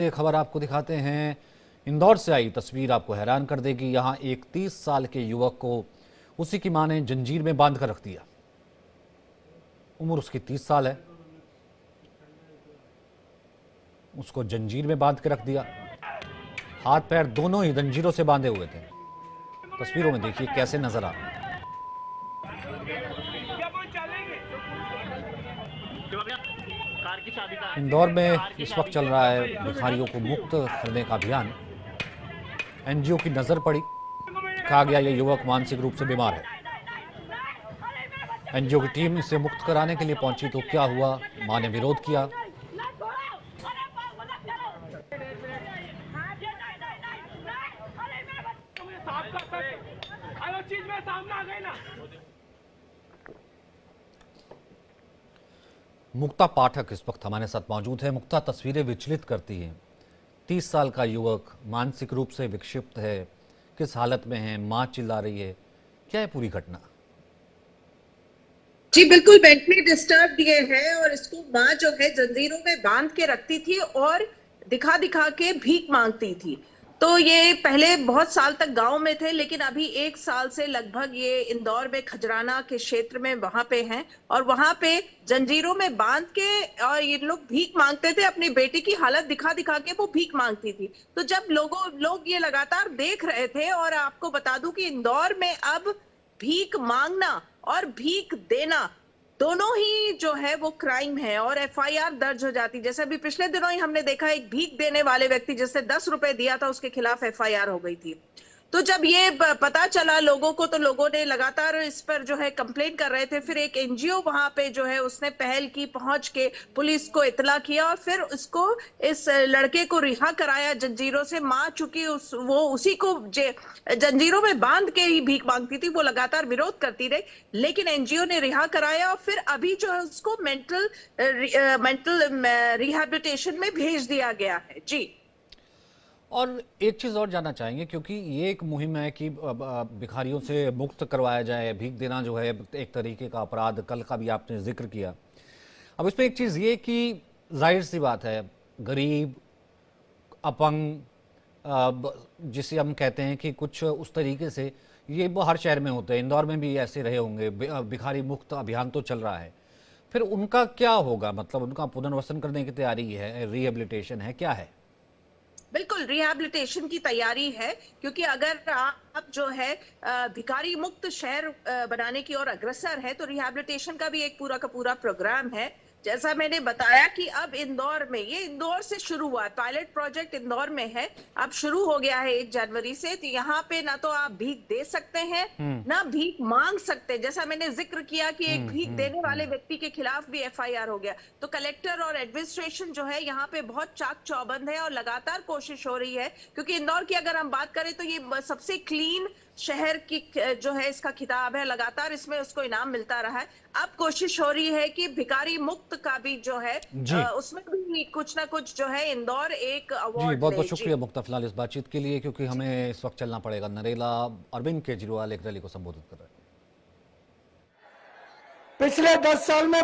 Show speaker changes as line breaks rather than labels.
ये खबर आपको दिखाते हैं। इंदौर से आई तस्वीर आपको हैरान कर देगी। यहां एक 30 साल के युवक को उसी की मां ने जंजीर में बांध कर रख दिया। उम्र उसकी 30 साल है, उसको जंजीर में बांध के रख दिया। हाथ पैर दोनों ही जंजीरों से बांधे हुए थे। तस्वीरों में देखिए कैसे नजर आ रहा है। इंदौर में इस वक्त चल रहा है भिखारियों को मुक्त करने का अभियान। एनजीओ की नजर पड़ी, कहा गया ये युवक मानसिक रूप से बीमार है। एनजीओ की टीम इसे मुक्त कराने के लिए पहुंची तो क्या हुआ, मां ने विरोध किया। मुक्ता पाठक इस वक्त हमारे साथ मौजूद है। मुक्ता, तस्वीरें विचलित करती हैं। 30 साल का युवक मानसिक रूप से विक्षिप्त है, किस हालत में है, मां चिल्ला रही है, क्या है पूरी घटना?
जी बिल्कुल, मेंटली डिस्टर्ब ये है और इसको माँ जो है जंजीरों में बांध के रखती थी और दिखा दिखा के भीख मांगती थी। तो ये पहले बहुत साल तक गांव में थे, लेकिन अभी 1 साल से लगभग ये इंदौर में खजराना के क्षेत्र में वहां पे हैं और वहां पे जंजीरों में बांध के और ये लोग भीख मांगते थे। अपनी बेटी की हालत दिखा दिखा के वो भीख मांगती थी। तो जब लोग ये लगातार देख रहे थे, और आपको बता दूं कि इंदौर में अब भीख मांगना और भीख देना दोनों ही जो है वो क्राइम है और एफआईआर दर्ज हो जाती। जैसे अभी पिछले दिनों ही हमने देखा, एक भीख देने वाले व्यक्ति जिसने 10 रुपए दिया था उसके खिलाफ एफआईआर हो गई थी। तो जब ये पता चला लोगों को, तो लोगों ने लगातार इस पर जो है कंप्लेंट कर रहे थे। फिर एक एनजीओ वहां पे जो है उसने पहल की, पहुंच के पुलिस को इतला किया और फिर उसको, इस लड़के को रिहा कराया जंजीरों से। मां चूंकि वो उसी को जंजीरों में बांध के ही भीख मांगती थी, वो लगातार विरोध करती रही, लेकिन एनजीओ ने रिहा कराया और फिर अभी जो है उसको मेंटल रिहैबिलिटेशन में भेज दिया गया है। जी,
और एक चीज़ और जानना चाहेंगे, क्योंकि ये एक मुहिम है कि भिखारियों से मुक्त करवाया जाए। भीख देना जो है एक तरीके का अपराध, कल का भी आपने जिक्र किया। अब इसमें एक चीज़ ये कि जाहिर सी बात है, गरीब, अपंग, जिसे हम कहते हैं कि कुछ उस तरीके से, ये वो हर शहर में होते हैं। इंदौर में भी ऐसे रहे होंगे। भिखारी मुक्त अभियान तो चल रहा है, फिर उनका क्या होगा? मतलब उनका पुनर्वसन करने की तैयारी है, रिहेबिलिटेशन है, क्या है?
बिल्कुल रिहैबिलिटेशन की तैयारी है, क्योंकि अगर आप जो है भिखारी मुक्त शहर बनाने की ओर अग्रसर है, तो रिहैबिलिटेशन का भी एक पूरा का पूरा प्रोग्राम है। जैसा मैंने बताया कि अब इंदौर में, ये इंदौर से शुरू हुआ, पायलट प्रोजेक्ट इंदौर में है, अब शुरू हो गया है 1 जनवरी से। तो यहाँ पे ना तो आप भीख दे सकते हैं,
हम्म
ना भीख मांग सकते। जैसा मैंने जिक्र किया कि एक
हम्म
भीख
हम्म
देने वाले
हम्म
व्यक्ति के खिलाफ भी एफआईआर हो गया। तो कलेक्टर और एडमिनिस्ट्रेशन जो है यहाँ पे बहुत चाक चौबंद है और लगातार कोशिश हो रही है, क्योंकि इंदौर की अगर हम बात करें तो ये सबसे क्लीन शहर की जो है इसका खिताब है, लगातार इसमें उसको इनाम मिलता रहा है। अब कोशिश हो रही है कि भिखारी मुक्त का भी जो है
जी
उसमें भी कुछ ना कुछ जो है इंदौर एक
जी,
अवार्ड
बहुत
ले।
बहुत
जी
शुक्रिया मुक्ता फिलहाल इस बातचीत के लिए, क्योंकि
जी।
हमें इस वक्त चलना पड़ेगा। नरेला। अरविंद केजरीवाल एक रैली को संबोधित कर रहे हैं।
पिछले 10 साल में